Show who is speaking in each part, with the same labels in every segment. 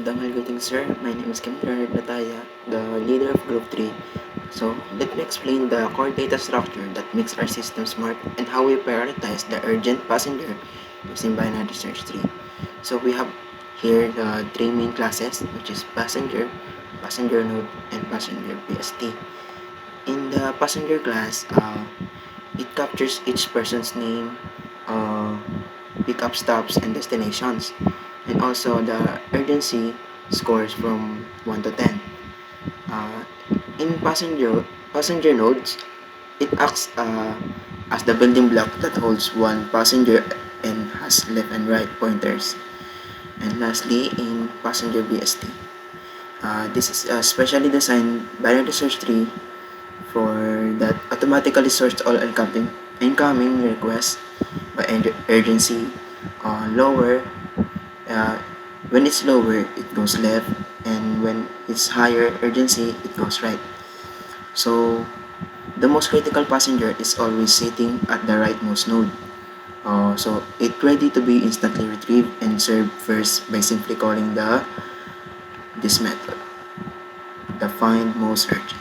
Speaker 1: Magandang greeting, sir. My name is Captain NATAYA, the leader of Group 3. So, let me explain the core data structure that makes our system smart and how we prioritize the urgent passenger using binary search tree. So, we have here the three main classes, which is passenger, passenger node, and passenger PST. In the passenger class, it captures each person's name, uh, pickup stops, and destinations, and also the urgency scores from 1 to 10. Uh, in passenger nodes, it acts as the building block that holds one passenger and has left and right pointers. And lastly, in passenger BST, this is a specially designed binary search tree for that automatically sorts all incoming requests by urgency. Lower, uh, when it's lower, it goes left, and when it's higher urgency, it goes right. So the most critical passenger is always sitting at the rightmost node. So it's ready to be instantly retrieved and served first by simply calling this method, the find most urgent.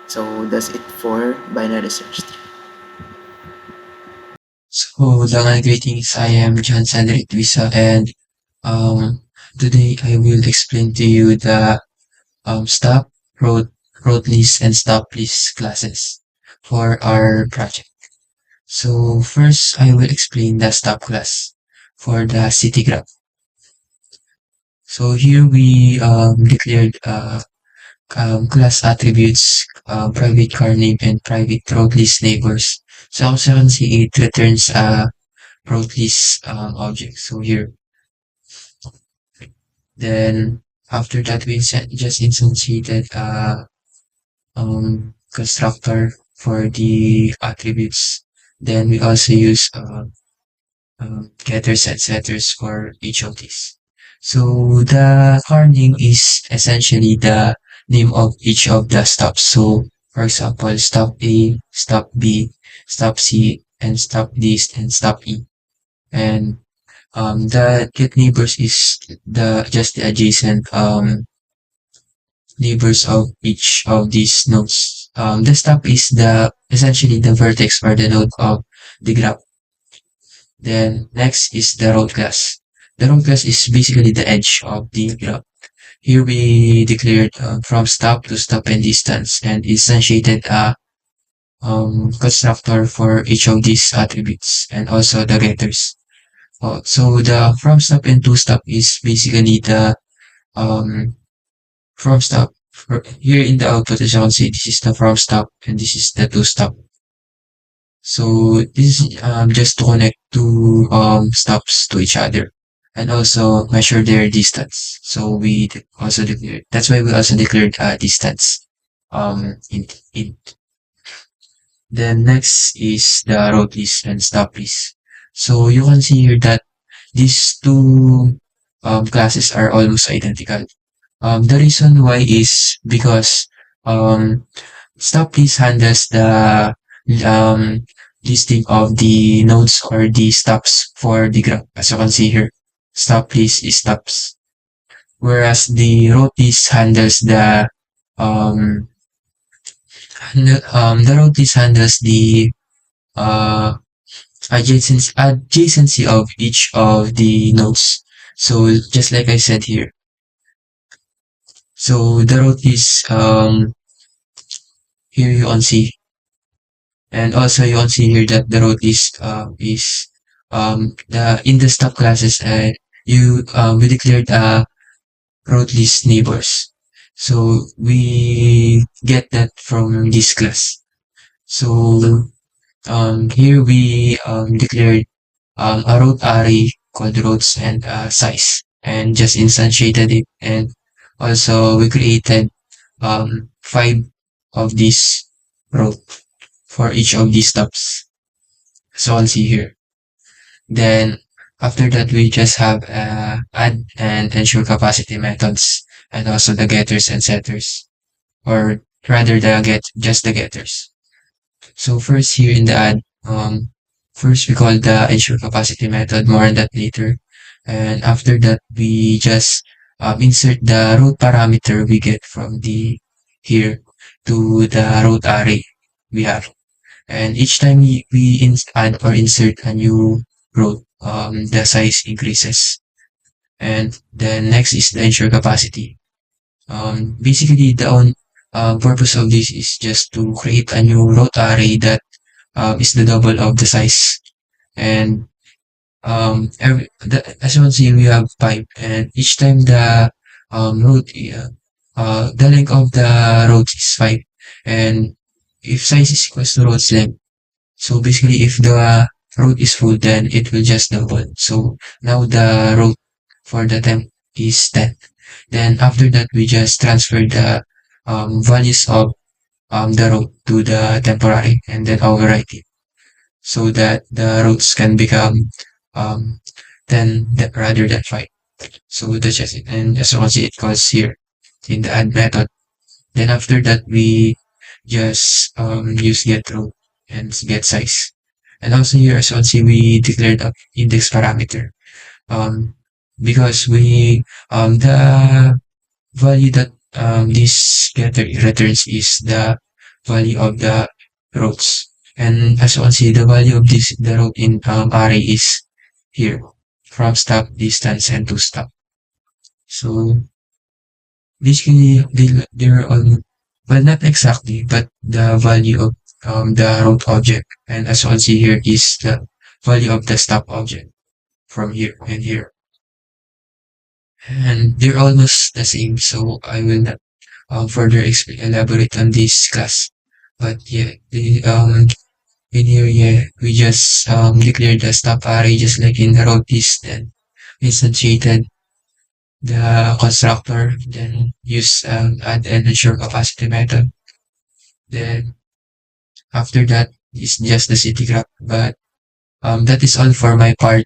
Speaker 1: So that's it for binary search tree.
Speaker 2: So, greetings. I am John Cedric Tuiza, and um, today I will explain to you the stop, road list, and stop list classes for our project. So, first I will explain the stop class for the city graph. So here we declared class attributes, private car name, and private road list neighbors. So as you can see, it returns a road list object. So here. Then after that, we just instantiated constructor for the attributes. Then we also use getters and setters for each of these. So the car name is essentially the name of each of the stops. So for example, stop A, stop B, stop C, and stop D, and stop E. And the get neighbors is just the adjacent neighbors of each of these nodes. The stop is essentially the vertex or the node of the graph. Then next is the road class. The road class is basically the edge of the graph. Here we declared from stop to stop and distance and instantiated a constructor for each of these attributes and also the getters. So the from stop and to stop is basically the um, from stop. Here in the output, as you can see, this is the from stop and this is the to stop. So this is just to connect two stops to each other and also measure their distance. So we also declared, that's why we also declared distance in. Then next is the road list and stop list. So you can see here that these two classes are almost identical. The reason why is because stop list handles the um, listing of the nodes or the stops for the graph. As you can see here, stop list is stops, whereas the road list handles um, the road list handles the uh, adjacency of each of the nodes. So just like I said here, so the road is here you can see, and also you can see here that the road is the in the stop classes we declared road list neighbors. So we get that from this class. So here we declared a road array called roads and size and just instantiated it, and also we created 5 of these road for each of these stops. So I'll see here. Then after that, we just have add and ensure capacity methods and also the getters and setters, or rather just the getters. So first here in the add, first we call the ensure capacity method, more on that later. And after that, we just insert the road parameter we get from the here to the road array we have. And each time we add or insert a new road, the size increases. And then next is the ensure capacity. Basically, the purpose of this is just to create a new road array that is the double of the size. And as you can see, we have pipe, and each time the road, the length of the road is 5, and if size is equals to road's length, so basically if the road is full, then it will just double. So now the road for the temp is 10. Then after that, we just transfer the values of the road to the temporary, and then overwrite it so that the roads can become um, 10 rather than 5. So that's just it. And as you can see, it calls here in the add method. Then after that, we just use get row and get size. And also here, as you can see, we declared a index parameter. Because we the value that this getter returns is the value of the rows. And as you can see, the value of the row in array is here, from stop, distance, and to stop. So basically, they're on, well, not exactly, but the value of the root object. And as you can see here is the value of the stop object from here and here. And they're almost the same, so I will not further elaborate on this class. But yeah, in here, yeah, we just declare the stop array just like in the route is, then instantiated the constructor, then use add and ensure capacity method. Then after that is just the city graph. But that is all for my part.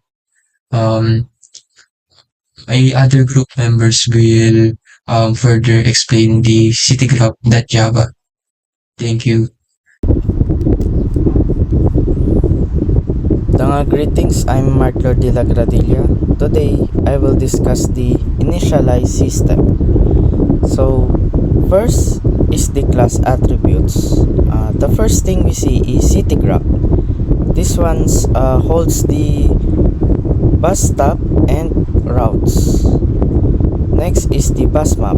Speaker 2: My other group members will further explain the city graph.java. Thank you.
Speaker 3: Greetings, I'm Marco de LAGRADILLA. Today, I will discuss the initialize system. So, first is the class attributes. The first thing we see is city graph. This one holds the bus stop and routes. Next is the bus map.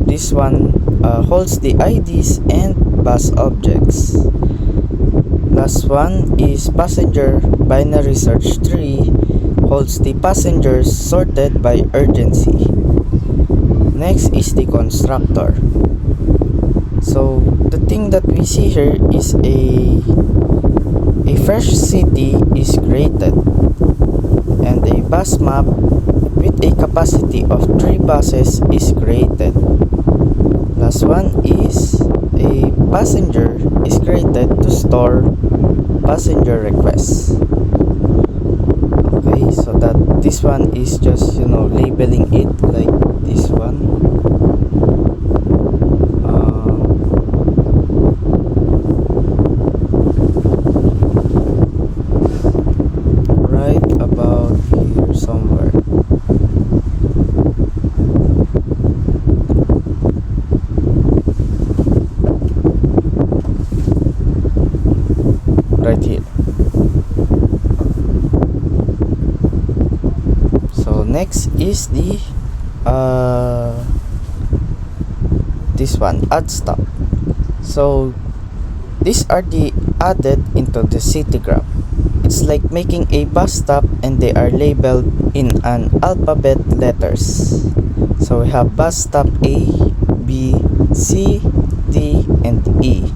Speaker 3: This one holds the IDs and bus objects. Last one is passenger binary search tree, holds the passengers sorted by urgency. Next is the constructor. So the thing that we see here is a fresh city is created and a bus map with a capacity of 3 buses is created. Last one is a passenger is created to store passenger requests. Okay, so that this one is just labeling it like this one. Right about here somewhere. Right here. So next is the this one, add stop. So these are the added into the city graph. It's like making a bus stop and they are labeled in an alphabet letters. So we have bus stop A, B, C, D, and E.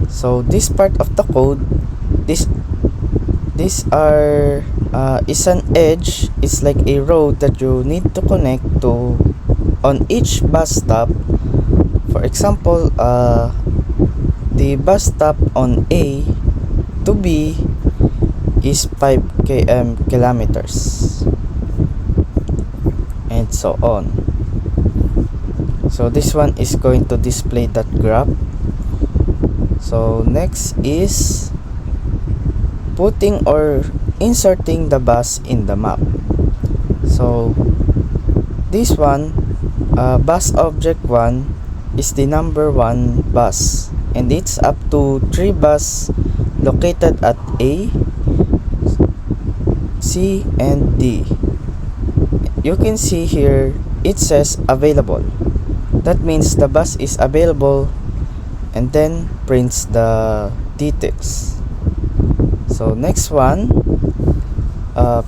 Speaker 3: So this part of the code, these are is an edge. It's like a road that you need to connect to on each bus stop. For example, the bus stop on A to B is 5 kilometers and so on. So this one is going to display that graph. So next is putting or inserting the bus in the map. So this one, bus object 1 is the number 1 bus, and it's up to 3 bus located at A, C, and D. You can see here it says available. That means the bus is available, and then prints the details. So next one,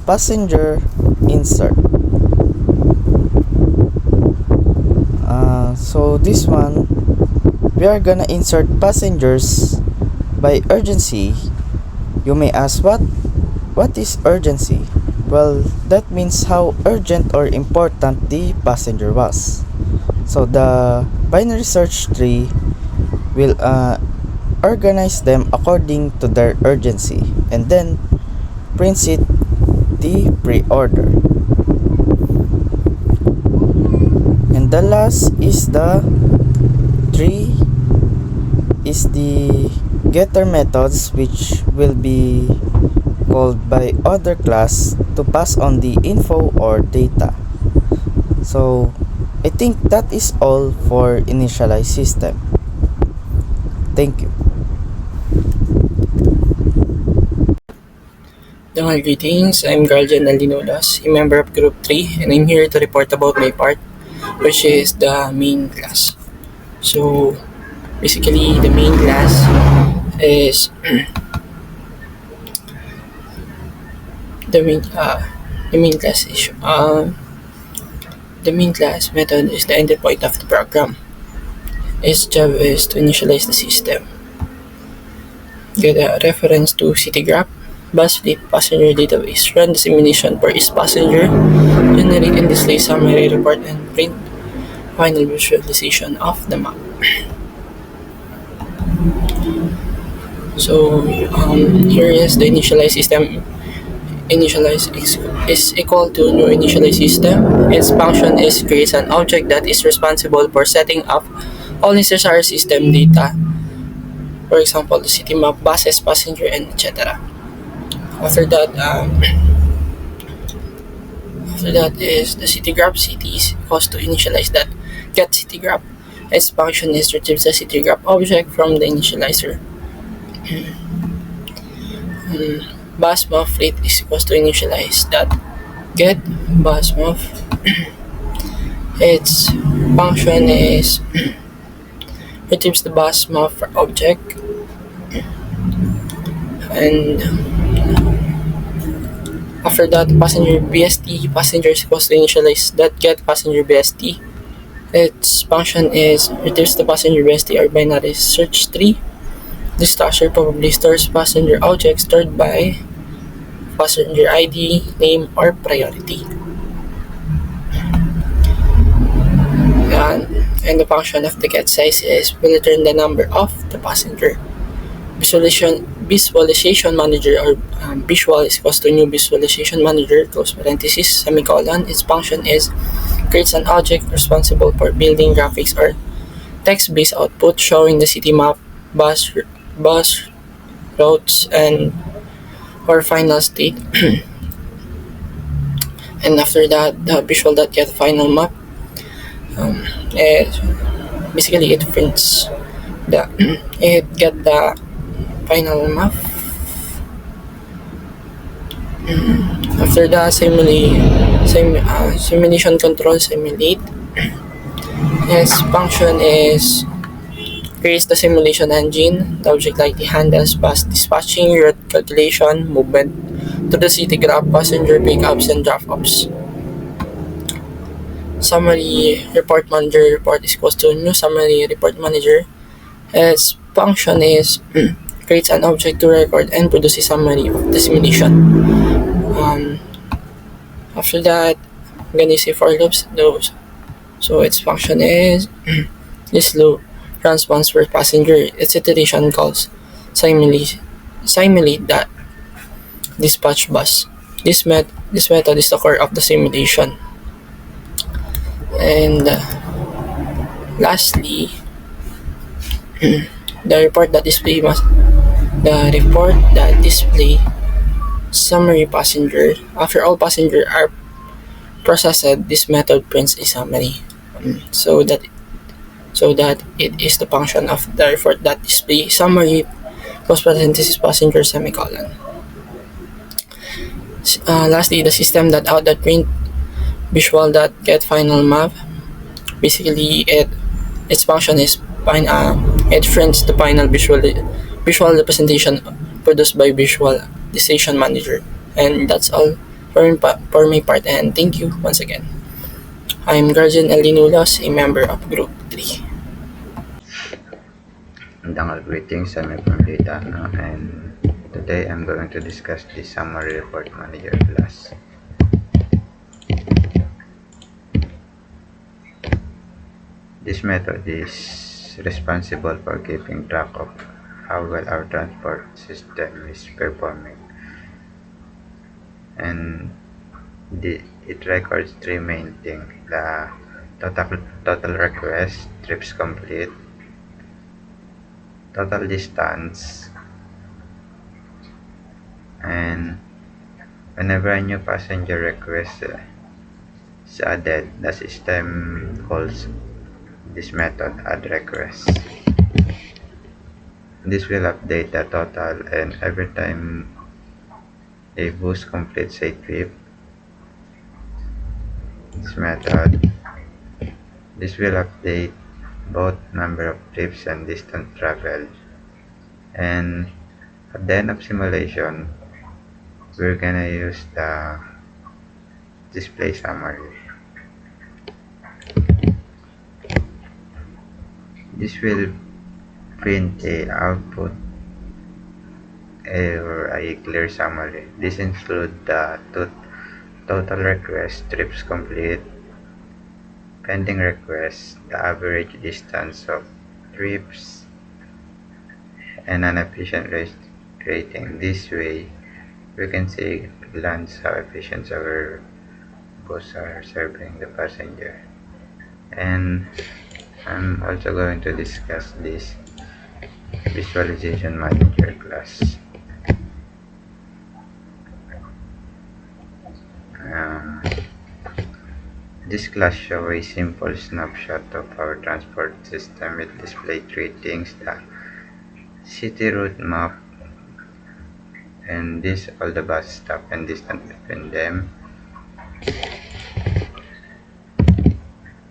Speaker 3: passenger insert. So this one, we are gonna insert passengers by urgency. You may ask, what is urgency? Well, that means how urgent or important the passenger was. So the binary search tree will organize them according to their urgency, and then prints it the pre-order. And the last is the getter methods, which will be called by other class to pass on the info or data. So I think that is all for initialize system. Thank you.
Speaker 4: Greetings, I'm Guardian DINULOS, a member of Group 3, and I'm here to report about my part, which is the main class. So, basically, the main class is the main class method is the ending point of the program. Its job is to initialize the system, get a reference to city graph, bus fleet, passenger database, run the simulation for each passenger, generate and display summary report, and print final visualization of the map. So here is the initialize system. Initialize is equal to new initialize system. Its function is create an object that is responsible for setting up all necessary system data. For example, the city map, buses, passenger, and etc. After that is the city graph. City is equals to initialize that get city graph. Its function is retrieve the city graph object from the initializer. Bus map fleet is equals to initialize that get bus map. Its function is retrieves the bus map object, and after that, passenger BST, passenger is equals to initialize that get passenger BST. Its function is retrieves the passenger BST or binary search tree. The structure probably stores passenger objects stored by passenger ID, name, or priority. And the function of the get size is will return the number of the passenger. Visualization manager or visual is equals to new visualization manager close parenthesis semicolon. Its function is creates an object responsible for building graphics or text-based output showing the city map, bus routes, and or final state. And after that, the visual.get final map basically it prints the it get the final map. After that, simulation control simulate. Its function is creates the simulation engine. The object likely handles bus dispatching, route calculation, movement to the city graph, passenger pickups, and drop-offs. Summary report manager report is equals to new summary report manager. Its function is creates an object to record and produce a summary of the simulation. After that, I'm gonna say for loops those. So its function is this loop runs once per passenger. Its iteration calls simulate that dispatch bus. This method is the core of the simulation. And lastly, the report that display summary passenger. After all passengers are processed, this method prints a summary so that it is the function of the report that display summary post parenthesis passenger semicolon. Lastly, the system that out that print visual that get final map. Basically, its function is it prints the final visual representation produced by visualization manager. And that's all for my part. And thank you once again. I'm Guardian El DINULOS, a member of Group 3.
Speaker 5: Greetings, I'm from TANO, and today I'm going to discuss the Summary Report Manager class. This method is responsible for keeping track of how well our transport system is performing, and it records three main things: the total request, trips complete, total distance, and whenever a new passenger request is added, the system calls this method add request. This will update the total, and every time a bus completes a trip, this will update both number of trips and distance traveled. And at the end of simulation, we're gonna use the display summary. This will print a output or a clear summary. This includes the total request, trips complete, pending requests, the average distance of trips, and an efficient rating. This way, we can see at a glance how efficient our bus are serving the passenger. And I'm also going to discuss this visualization manager class. Um, this class shows a simple snapshot of our transport system. It displays three things: the city route map, and this all the bus stop and distance between them,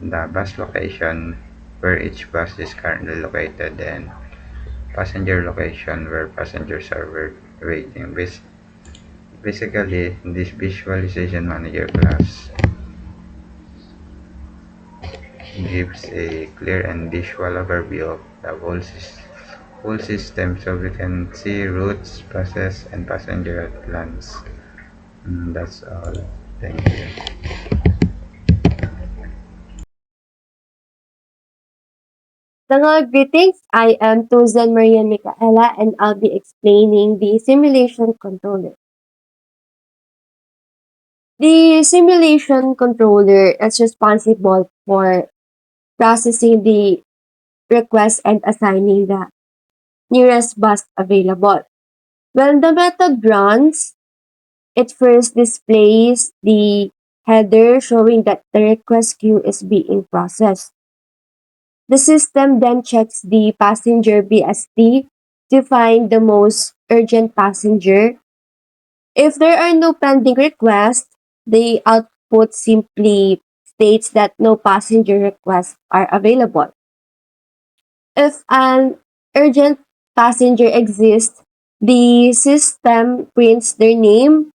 Speaker 5: the bus location where each bus is currently located, and passenger location where passengers are waiting. Basically, this visualization manager class gives a clear and visual overview of the whole system, so we can see routes, buses, and passenger at glance. That's all. Thank you.
Speaker 6: Greetings. I am Tuiza Michaela, and I'll be explaining the simulation controller. The simulation controller is responsible for processing the request and assigning the nearest bus available. When the method runs, it first displays the header showing that the request queue is being processed. The system then checks the passenger BST to find the most urgent passenger. If there are no pending requests, the output simply states that no passenger requests are available. If an urgent passenger exists, the system prints their name,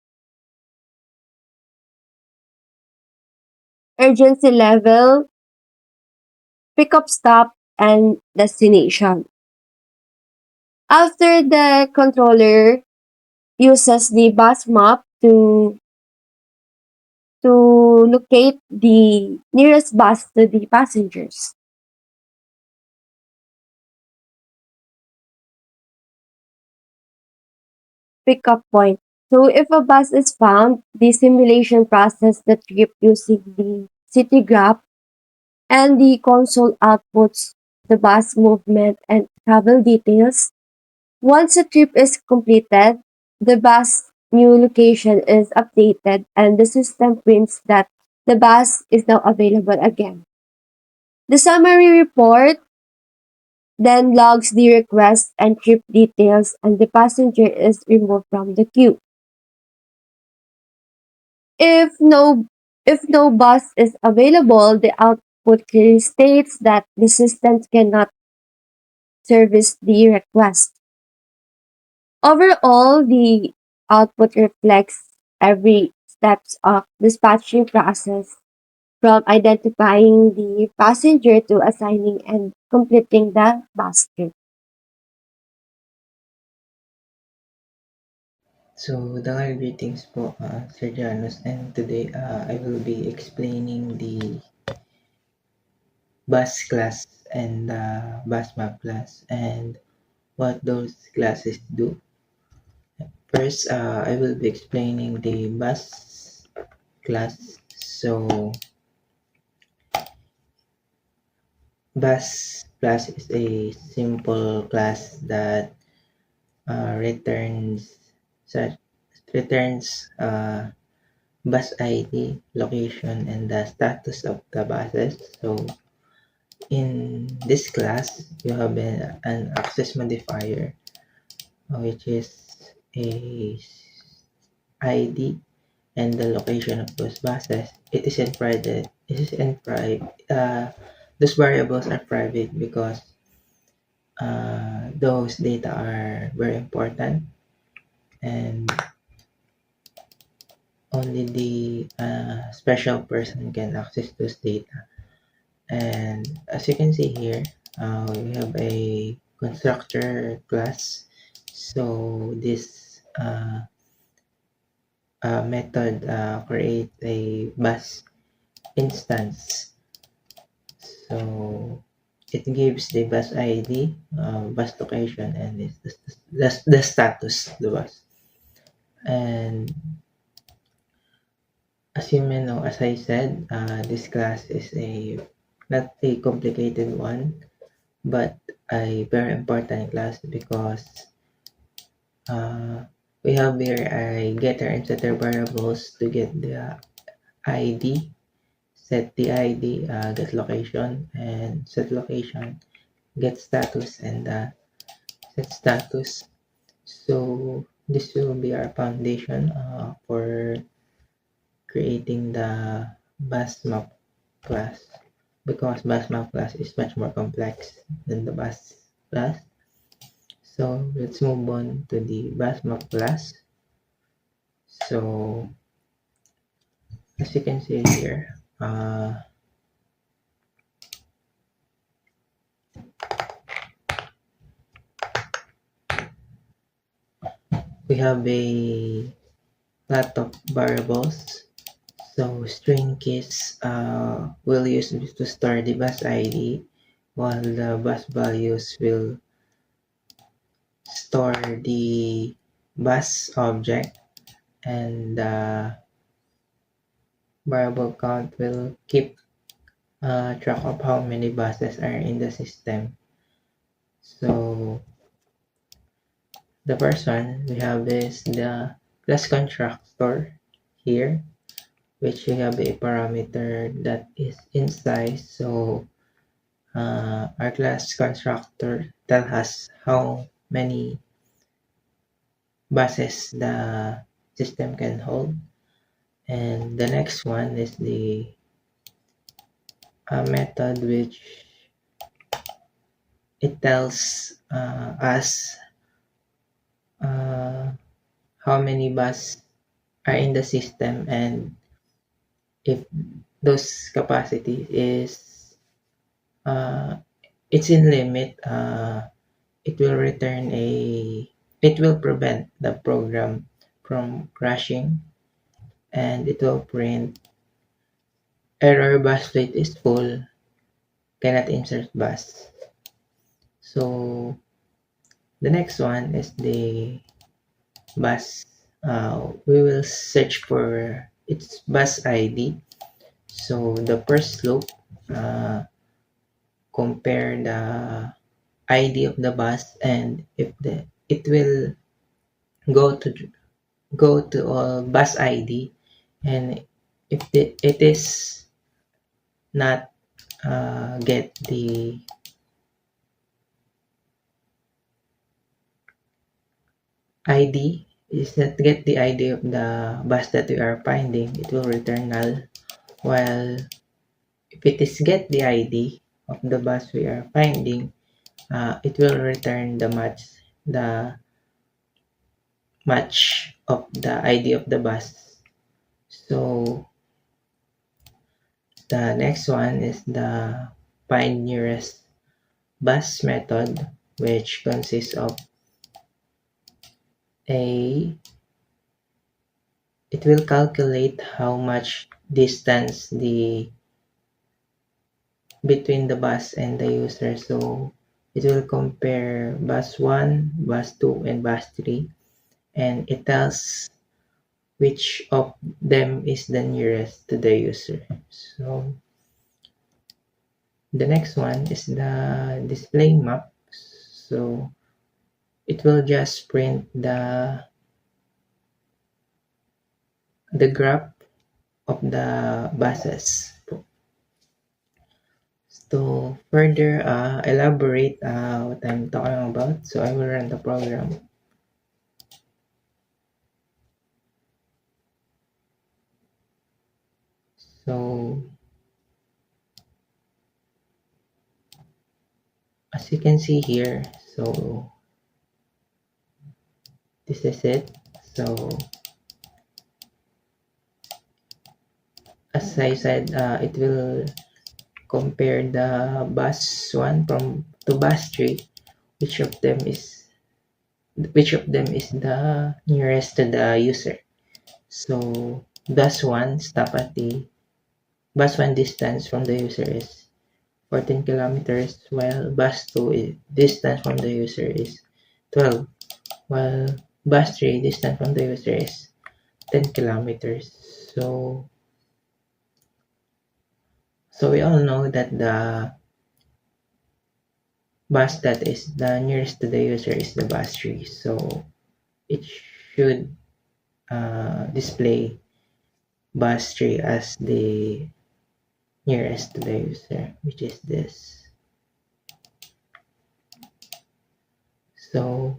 Speaker 6: urgency level, pickup stop, and destination. After, the controller uses the bus map to locate the nearest bus to the passengers. Pickup point. So if a bus is found, the simulation process the trip using the city graph, and the console outputs the bus movement and travel details. Once a trip is completed, the bus new location is updated and the system prints that the bus is now available again. The summary report then logs the request and trip details and the passenger is removed from the queue. If no if no bus is available, the output clearly states that the system cannot service the request. Overall, the output reflects every steps of dispatching process from identifying the passenger to assigning and completing the bus trip.
Speaker 1: So, greetings po, Sir Janus, and today I will be explaining the bus class and bus map class and what those classes do. First, I will be explaining the bus class. So, bus class is a simple class that returns such returns bus ID, location, and the status of the buses. So, in this class, you have an access modifier, which is a ID and the location of those buses. It is in private. It is in private. Those variables are private because those data are very important and only the special person can access those data. And as you can see here, we have a constructor class. So this method creates a bus instance. So it gives the bus ID, bus location, and the status of the bus. And as you may know, as I said, this class is not a complicated one, but a very important class because we have here a getter and setter variables to get the ID, set the ID, get location, and set location, get status, and set status. So this will be our foundation for creating the bus map class because bus map class is much more complex than the bus class. So let's move on to the bus map class. So as you can see here, we have a lot of variables. So string keys will use to store the bus ID, while the bus values will store the bus object, and the variable count will keep track of how many buses are in the system. So the first one we have is the class constructor here, which we have a parameter that is in size. So our class constructor tells us how many buses the system can hold. And the next one is the method which it tells us how many buses are in the system, and if those capacity is it's in limit, it will return it will prevent the program from crashing, and it will print error bus plate is full, cannot insert bus. So the next one is the bus. We will search for its bus ID. So the first loop, compare the ID of the bus, and if it will go to
Speaker 7: go to all bus ID, and if it is not get the ID, is not get the ID of the bus that we are finding, it will return null. While if it is get the ID of the bus we are finding, it will return the match of the ID of the bus. So the next one is the find nearest bus method, which consists of a it will calculate how much distance the between the bus and the user. So it will compare bus 1, bus 2, and bus 3, and it tells which of them is the nearest to the user. So the next one is the display map. So it will just print the graph of the buses. To further elaborate what I'm talking about, so I will run the program. So as you can see here, so this is it. So as I said, it will compare the bus 1 to bus 3, which of them is the nearest to the user. So bus 1 distance from the user is 14 kilometers, while bus 2 distance from the user is 12, while bus 3 distance from the user is 10 kilometers. So we all know that the bus that is the nearest to the user is the bus 3. So it should display bus 3 as the nearest to the user, which is this. So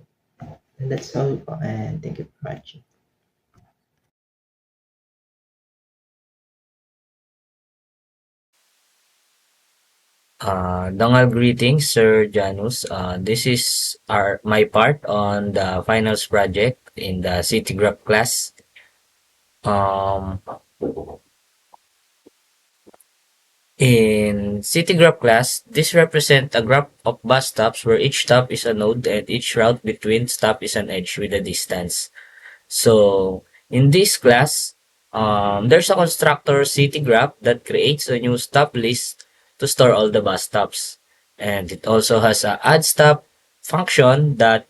Speaker 7: that's all, and thank you for watching.
Speaker 8: Dangal greetings, Sir Janus. This is my part on the finals project in the city graph class. Um, in city graph class, this represents a graph of bus stops where each stop is a node and each route between stop is an edge with a distance. So in this class, there's a constructor city graph that creates a new stop list to store all the bus stops. And it also has a add stop function that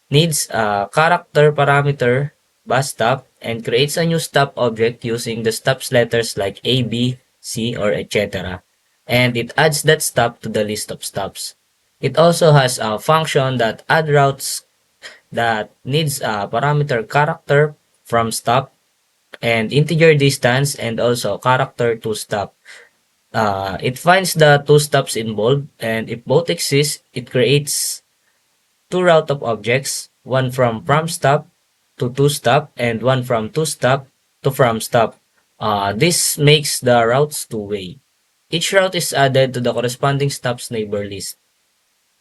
Speaker 8: needs a character parameter bus stop and creates a new stop object using the stops letters like A, B, C, or etc. And it adds that stop to the list of stops. It also has a function that add routes that needs a parameter character from stop and integer distance and also character to stop. It finds the two stops involved, and if both exist, it creates two route of objects, one from stop to stop and one from to stop to from stop. This makes the routes two-way. Each route is added to the corresponding stop's neighbor list.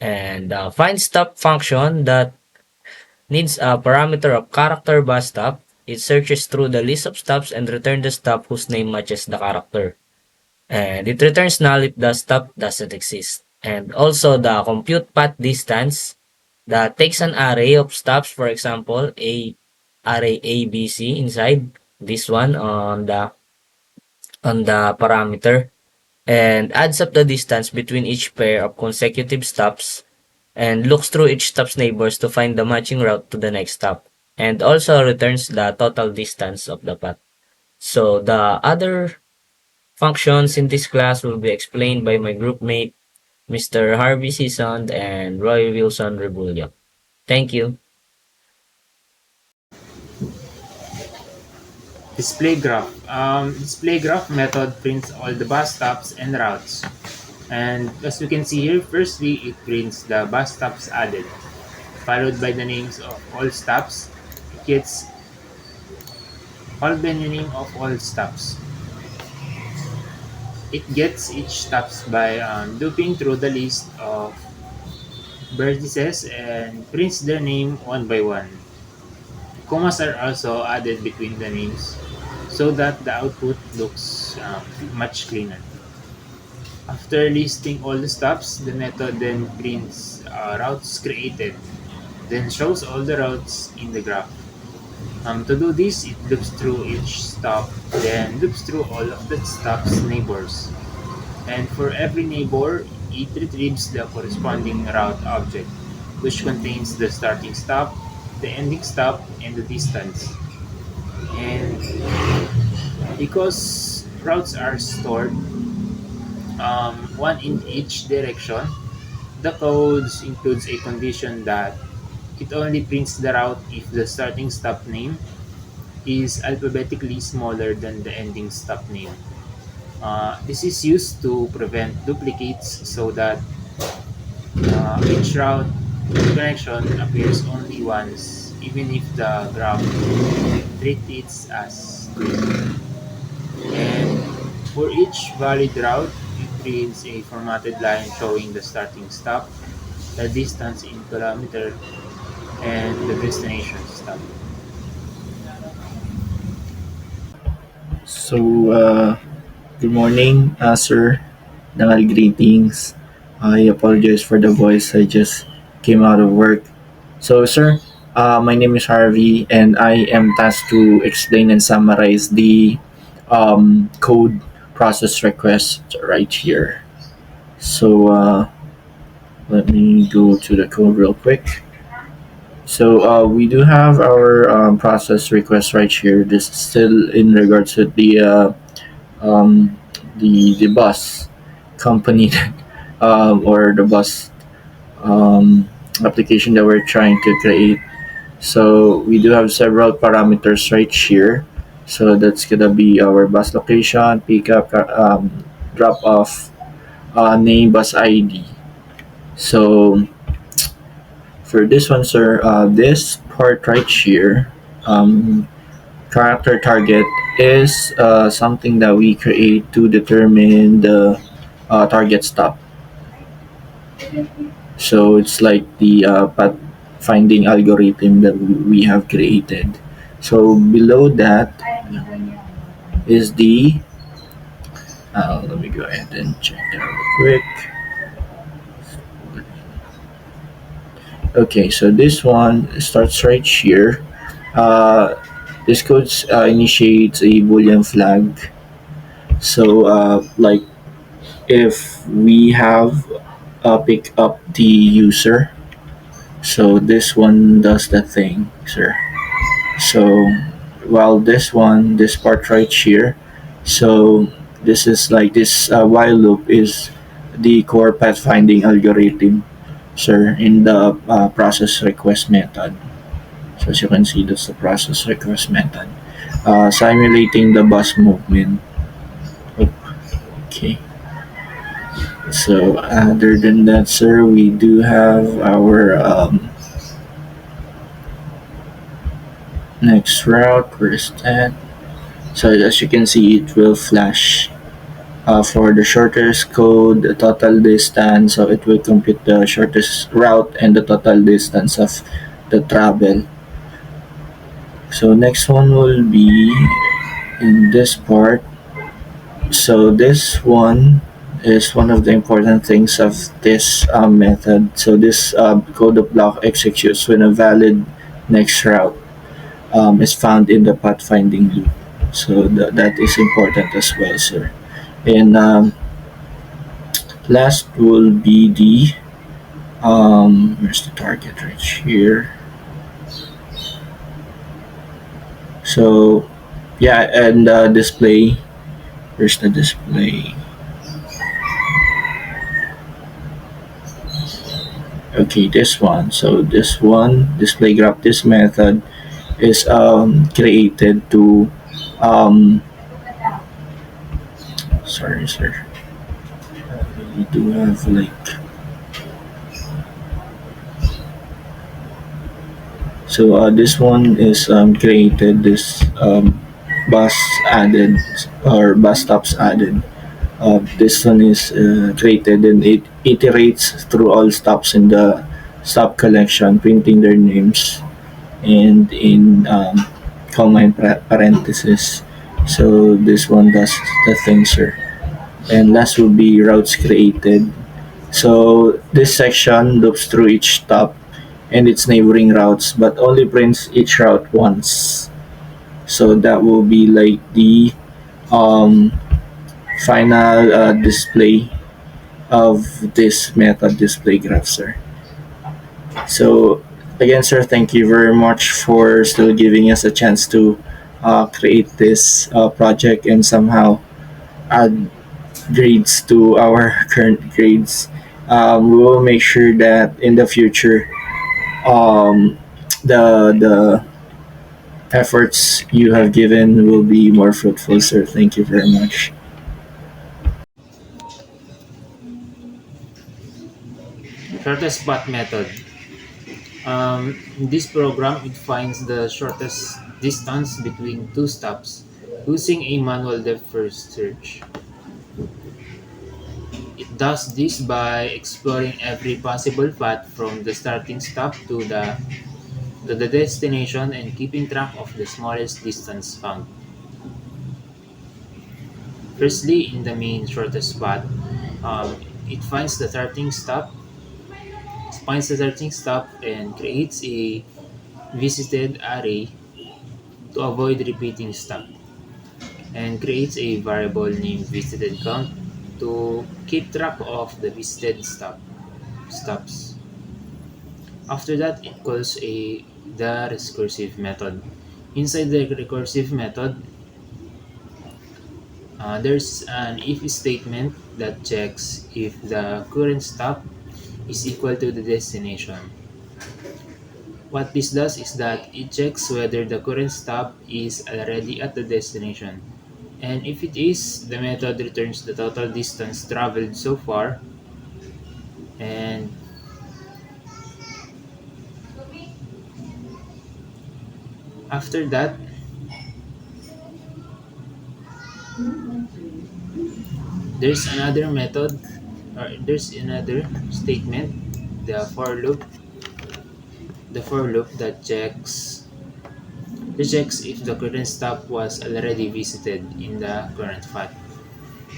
Speaker 8: And find stop function that needs a parameter of character bus stop. It searches through the list of stops and returns the stop whose name matches the character. And it returns null if the stop doesn't exist. And also the compute path distance that takes an array of stops, for example, array A, B, C inside this one on the parameter and adds up the distance between each pair of consecutive stops and looks through each stop's neighbors to find the matching route to the next stop, and also returns the total distance of the path. So the other functions in this class will be explained by my group mate, Mr. Harvey SISON and Roy Wilson Rebullo. Thank you.
Speaker 9: Display graph. Display graph method prints all the bus stops and routes. And as you can see here, firstly, it prints the bus stops added, followed by the names of all stops. It gets followed by the name of all stops. It gets each stops by looping through the list of vertices and prints their name one by one. Commas are also added between the names so that the output looks much cleaner. After listing all the stops, the method then prints routes created, then shows all the routes in the graph. To do this, it loops through each stop, then loops through all of the stop's neighbors. And for every neighbor, it retrieves the corresponding route object, which contains the starting stop, the ending stop, and the distance. And because routes are stored one in each direction, the codes includes a condition that it only prints the route if the starting stop name is alphabetically smaller than the ending stop name. This is used to prevent duplicates so that each route connection appears only once, even if the graph treats it as two. And for each valid route, it prints a formatted line showing the starting stop, the distance in kilometer, and the destination stop.
Speaker 10: So, good morning, sir. Dangal greetings. I apologize for the voice. I just came out of work. So, sir, my name is Harvey, and I am tasked to explain and summarize the code process request right here. So, let me go to the code real quick. So, we do have our process request right here. This is still in regards to um, the bus company or the bus um, application that we're trying to create. So we do have several parameters right here. So that's gonna be our bus location, pickup, drop off, name, bus ID. So for this one, sir, this part right here, character target is something that we create to determine the target stop. So it's like the path finding algorithm that we have created. So below that is the let me go ahead and check that real quick. Okay, so this one starts right here. This code initiates a boolean flag. So like if we have pick up the user, so this one does the thing, sir. So while this part right here, so this is like this while loop is the core pathfinding algorithm, sir, in the process request method. So as you can see, that's the process request method, simulating the bus movement. Okay. So other than that, sir, we do have our next route. Where's that? So as you can see, it will flash for the shortest code, the total distance. So it will compute the shortest route and the total distance of the travel. So next one will be in this part. So this one is one of the important things of this method. So this code of block executes when a valid next route is found in the pathfinding loop. So that is important as well, sir. And last will be the where's the target right here. So yeah, and display. Where's the display? Okay, this one. So this one display graph. This method is created to Um, sorry, sir. We do have like so. This one is created. This bus added or bus stops added. This one is created and it iterates through all stops in the stop collection, printing their names and in comma and parentheses. So this one does the thing, sir. And last will be routes created. So this section loops through each stop and its neighboring routes, but only prints each route once. So that will be like the um, final display of this method display graph, sir. So again, sir, thank you very much for still giving us a chance to create this project and somehow add grades to our current grades. We will make sure that in the future, um, the efforts you have given will be more fruitful, sir. Thank you very much.
Speaker 9: Shortest path method. In this program, it finds the shortest distance between two stops using a manual depth first search. It does this by exploring every possible path from the starting stop to the destination and keeping track of the smallest distance found. Firstly, in the main shortest path, it finds the starting stop and creates a visited array to avoid repeating stop, and creates a variable named visited count to keep track of the visited stops. After that, it calls the recursive method. Inside the recursive method, there's an if statement that checks if the current stop is equal to the destination. What this does is that it checks whether the current stop is already at the destination. And if it is, the method returns the total distance traveled so far. And after that, there's another method, or there's another statement, the for loop, that checks if the current stop was already visited in the current path.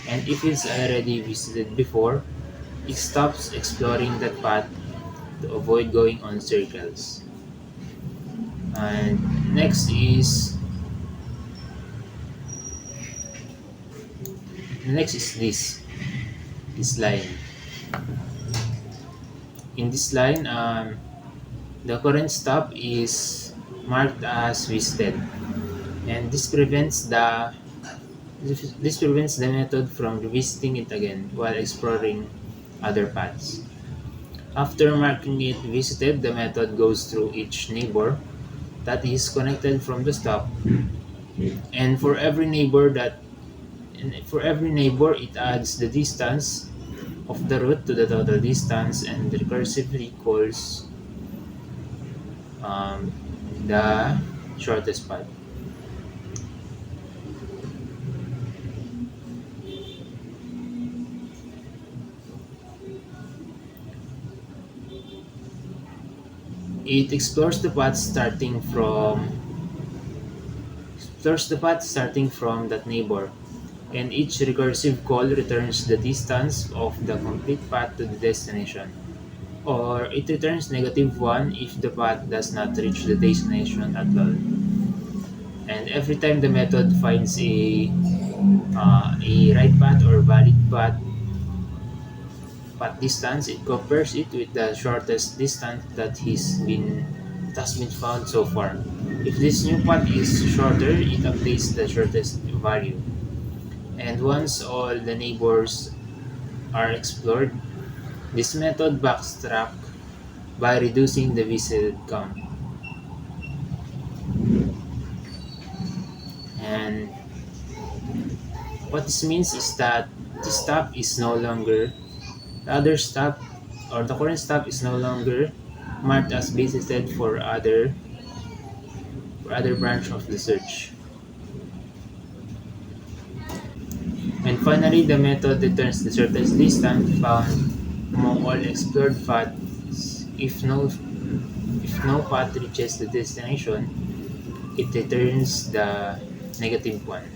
Speaker 9: And if it's already visited before, it stops exploring that path to avoid going on circles. And next is this line. In this line, the current stop is marked as visited, and this prevents the method from revisiting it again while exploring other paths. After marking it visited, the method goes through each neighbor that is connected from the stop, and for every neighbor it adds the distance of the route to the total distance and recursively calls um, the shortest path. It explores the path starting from that neighbor, and each recursive call returns the distance of the complete path to the destination, or it returns -1 if the path does not reach the destination at all. And every time the method finds a right path or valid path distance, it compares it with the shortest distance that has been found so far. If this new path is shorter, it updates the shortest value. And once all the neighbors are explored, this method backtrack by reducing the visited count. And What this means is that this stop is no longer the other stop or the current stop is no longer marked as visited for other branch of the search. And finally, the method returns the shortest distance found among all explored paths. If no path reaches the destination, it returns the negative one.